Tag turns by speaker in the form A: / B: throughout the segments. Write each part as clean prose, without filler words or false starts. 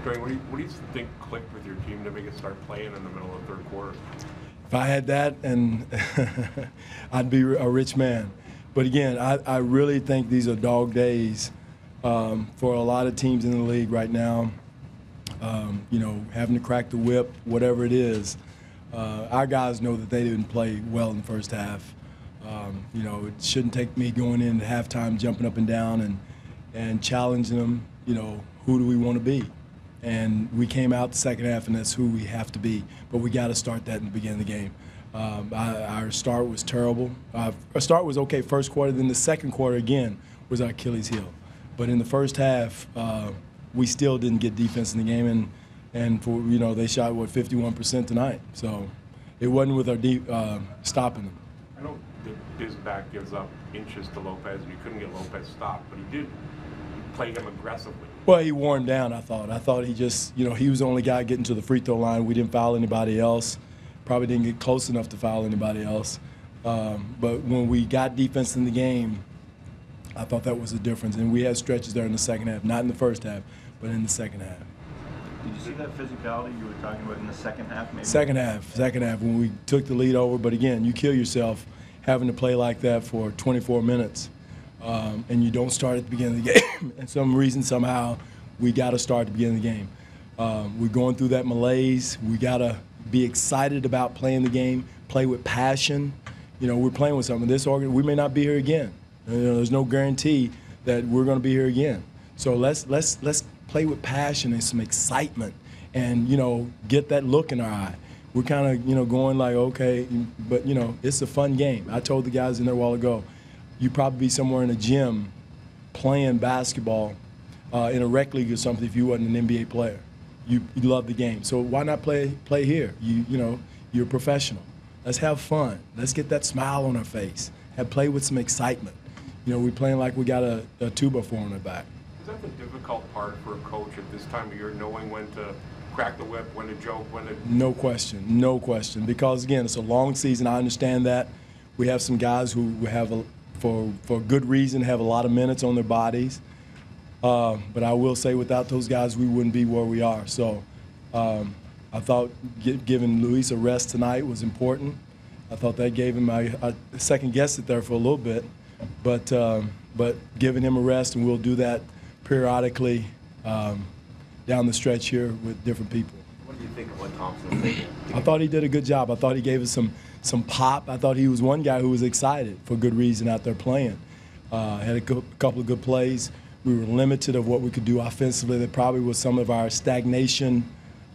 A: Dwane, what do you think clicked with your team to make it start playing in the middle of the third quarter?
B: If I had that, and I'd be a rich man. But again, I really think these are dog days for a lot of teams in the league right now. Having to crack the whip, whatever it is. Our guys know that they didn't play well in the first half. It shouldn't take me going into halftime, jumping up and down and challenging them, who do we want to be? And we came out the second half, and that's who we have to be. But we got to start that in the beginning of the game. Our start was terrible. Our start was okay first quarter. Then the second quarter, again, was our Achilles heel. But in the first half, we still didn't get defense in the game. And for they shot, 51% tonight. So it wasn't with our stopping them.
A: I know the Biz back gives up inches to Lopez, and you couldn't get Lopez stopped, but he did play him aggressively.
B: Well, he wore him down, I thought. I thought he just, he was the only guy getting to the free throw line. We didn't foul anybody else. Probably didn't get close enough to foul anybody else. But when we got defense in the game, I thought that was the difference. And we had stretches there in the second half, not in the first half, but in the second half.
C: Did you see that physicality you were talking about in the second half, maybe?
B: Second half, when we took the lead over. But again, you kill yourself having to play like that for 24 minutes. And you don't start at the beginning of the game. And some reason, somehow, we got to start at the beginning of the game. We're going through that malaise. We got to be excited about playing the game, play with passion. We're playing with something. We may not be here again. There's no guarantee that we're going to be here again. So let's play with passion and some excitement, and get that look in our eye. We're kind of going like, okay, but it's a fun game. I told the guys in there a while ago, you'd probably be somewhere in a gym playing basketball in a rec league or something if you wasn't an NBA player. You love the game, so why not play here? You're a professional. Let's have fun. Let's get that smile on our face. Play with some excitement. We're playing like we got a tuba for on our back.
A: Is that the difficult part for a coach at this time of year, knowing when to crack the whip, when to joke, when to...
B: No question. Because, again, it's a long season. I understand that. We have some guys who have, for good reason, have a lot of minutes on their bodies. But I will say without those guys, we wouldn't be where we are. So I thought giving Luis a rest tonight was important. I thought that gave him, I second-guessed it there for a little bit. But giving him a rest, and we'll do that periodically down the stretch here with different people.
D: What do you think of what Thompson did?
B: I thought he did a good job. I thought he gave us some pop. I thought he was one guy who was excited for good reason out there playing. Had a couple of good plays. We were limited of what we could do offensively. That probably was some of our stagnation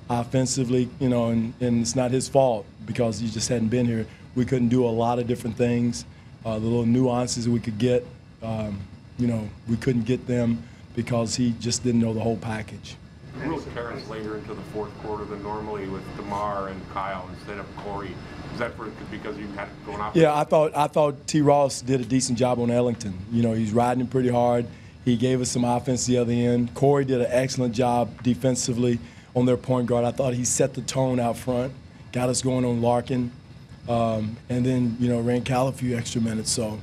B: offensively, and it's not his fault because he just hadn't been here. We couldn't do a lot of different things. The little nuances we could get, we couldn't get them because he just didn't know the whole package.
A: You moved Terrence later into the fourth quarter than normally with DeMar and Kyle instead of Corey. Is that because you had going off?
B: Yeah, I thought T. Ross did a decent job on Ellington. He's riding him pretty hard. He gave us some offense the other end. Corey did an excellent job defensively on their point guard. I thought he set the tone out front, got us going on Larkin, and then ran Cal a few extra minutes. So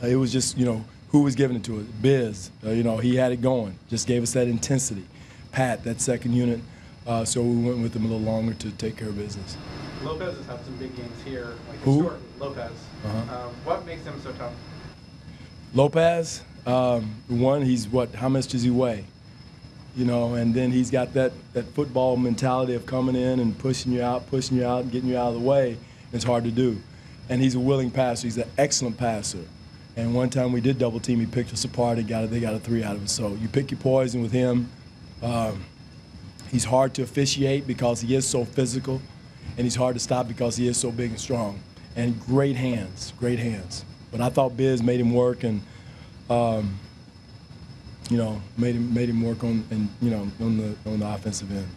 B: it was just who was giving it to us? Biz. He had it going. Just gave us that intensity. Pat, that second unit. So we went with him a little longer to take care of business.
E: Lopez has had some big games here.
B: Who?
E: Lopez. What makes him so tough?
B: Lopez, one, he's how much does he weigh? And then he's got that football mentality of coming in and pushing you out, and getting you out of the way. It's hard to do. And he's a willing passer. He's an excellent passer. And one time we did double team, he picked us apart and they got a 3 out of it. So you pick your poison with him. He's hard to officiate because he is so physical, and he's hard to stop because he is so big and strong. And great hands. But I thought Biz made him work, and made him work on the offensive end.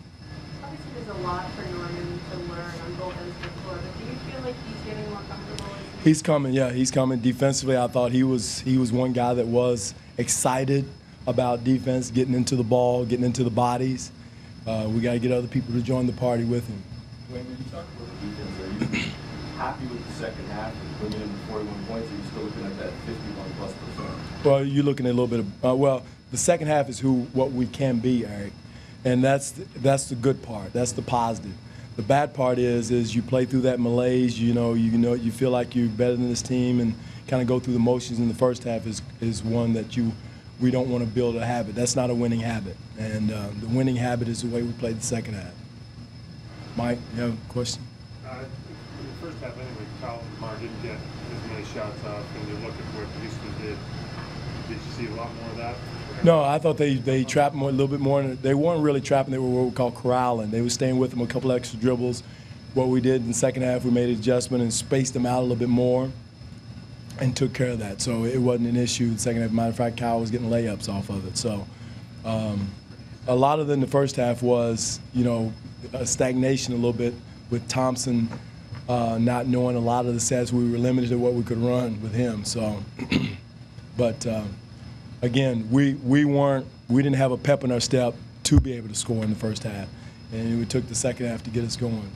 F: Obviously, there's a lot for Norman to learn on both ends of the floor. But do you feel like he's getting more comfortable?
B: He's coming. Yeah, he's coming. Defensively, I thought he was one guy that was excited about defense, getting into the ball, getting into the bodies. We got to get other people to join the party with him.
D: Dwane, when you talk about the defense, are you happy with the second half and bringing in 41 points, or are you still looking at that 51+%?
B: Well, you're looking at a little bit of the second half is what we can be, Eric. And that's the good part. That's the positive. The bad part is you play through that malaise. You feel like you're better than this team, and kind of go through the motions in the first half is one that we don't want to build a habit. That's not a winning habit. And the winning habit is the way we played the second half. Mike, you have a question?
G: In the first half, anyway, Kyle and Lamar didn't get as many shots off, and you look at what Houston did. Did you see a lot more of that?
B: No, I thought they trapped more, a little bit more. They weren't really trapping. They were what we call corralling. They were staying with them a couple extra dribbles. What we did in the second half, we made an adjustment and spaced them out a little bit more and took care of that. So it wasn't an issue in the second half. Matter of fact, Kyle was getting layups off of it. So a lot of it in the first half was, a stagnation a little bit with Thompson not knowing a lot of the sets. We were limited to what we could run with him. So, but again, we didn't have a pep in our step to be able to score in the first half, and we took the second half to get us going.